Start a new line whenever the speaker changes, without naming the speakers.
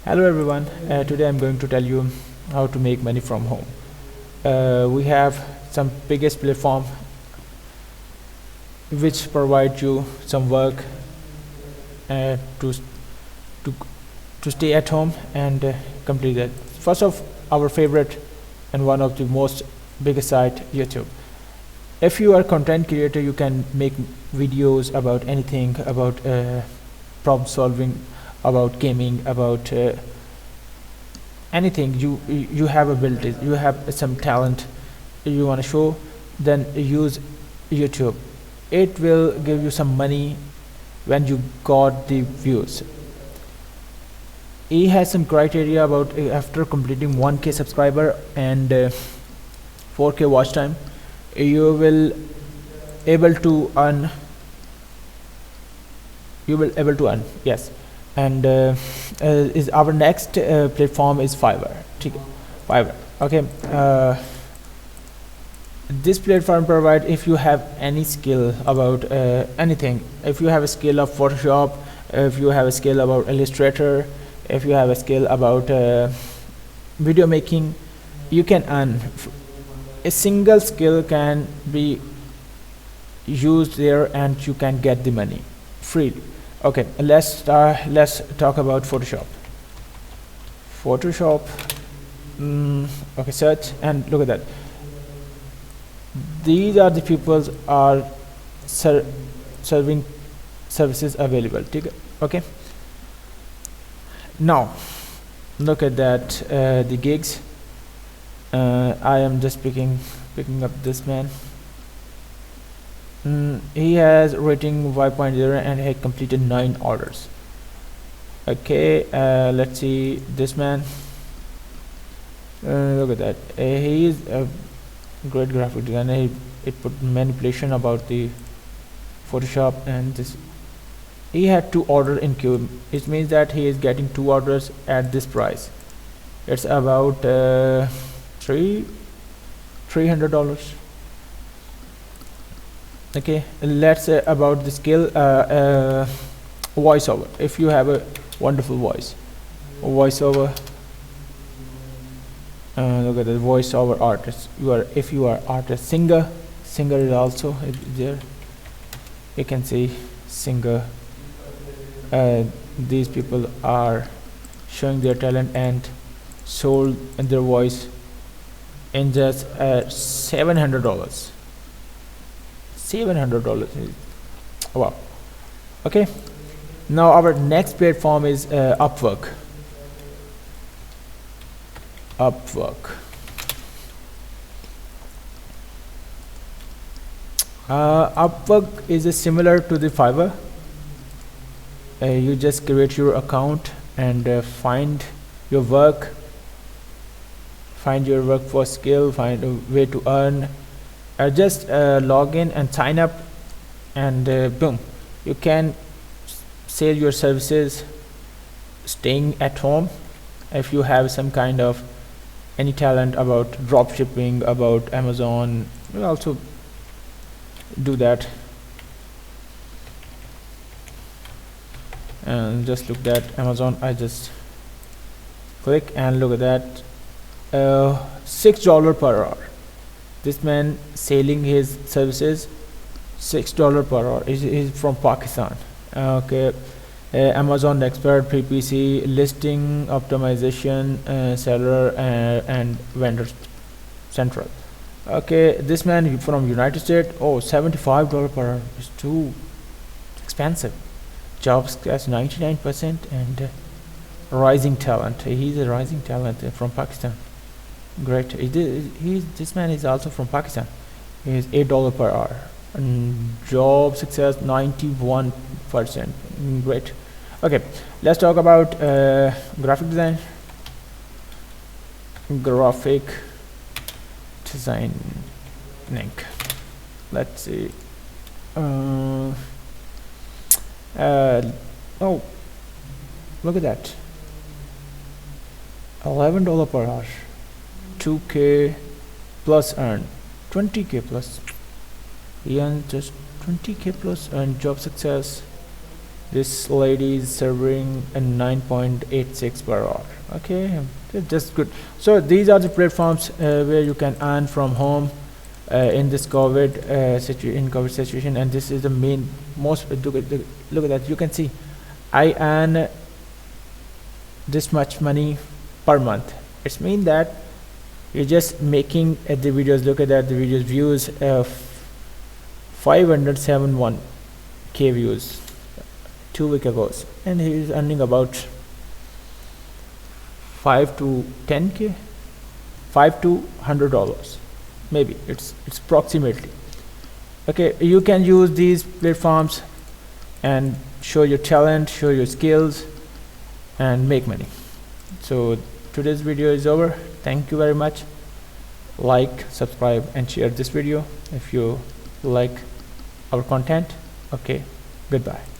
Hello everyone, today I'm going to tell you how to make money from home. We have some biggest platform which provide you some work uh, to, to, to stay at home and complete that. First of our favorite and one of the most biggest site, YouTube. If you are content creator, you can make videos about anything, about problem solving, about gaming, about anything you have abilities, you have some talent you want to show, then use YouTube. It will give you some money when you got the views. He has some criteria about after completing 1k subscriber and 4k watch time, you will able to earn yes. And is our next platform is Fiverr. Fiverr, okay. This platform provide, if you have any skill about anything, if you have a skill of Photoshop, if you have a skill about Illustrator, if you have a skill about video making, you can earn. A single skill can be used there and you can get the money freely. Okay, let's talk about Photoshop. Okay, search and look at that. These are the people are serving services available. Okay, now look at that, the gigs. I am just picking up this man. He has rating 5.0 and had completed 9 orders. Okay, let's see this man. Look at that. He is a great graphic designer. It put manipulation about the Photoshop, and this he had 2 orders in queue. It means that he is getting 2 orders at this price. It's about $300. Okay, let's about the skill, voiceover. If you have a wonderful voiceover, look at the voiceover artist. If you are artist, singer is also there. You can see singer. These people are showing their talent and sold their voice in just $700. $700. Wow. Okay, now our next platform is Upwork. Upwork is similar to the Fiverr. You just create your account and find your work for skill, find a way to earn. Just log in and sign up, and boom, you can sell your services staying at home. If you have some kind of any talent about drop shipping, about Amazon, you also do that. And just look at Amazon. I just click and look at that. $6 per hour. This man selling his services $6 per hour. Is from Pakistan. Okay, Amazon expert, PPC, listing optimization, seller and vendor central. Okay, this man from United States. Oh, $75 per hour is too expensive. Job skills 99% and rising talent. He's a rising talent from Pakistan. Great. This man is also from Pakistan. He is $8 per hour. And job success 91%. Great. Okay, let's talk about graphic design. Let's see. Oh, look at that. $11 per hour. 2k plus earn 20k plus. He earned just 20k plus, and job success This lady is serving a 9.86 per hour. Okay, just good. So these are the platforms where you can earn from home in this COVID situation, and this is the main most. Look at that. You can see I earn this much money per month. It's mean that you're just making the videos. Look at that, the videos views 571k views 2 weeks ago, and he is earning about 5 to 10k, $5 to $100, maybe it's approximately. Okay, you can use these platforms and show your talent, show your skills, and make money. So today's video is over. Thank you very much. Like, subscribe, and share this video if you like our content. Okay, goodbye.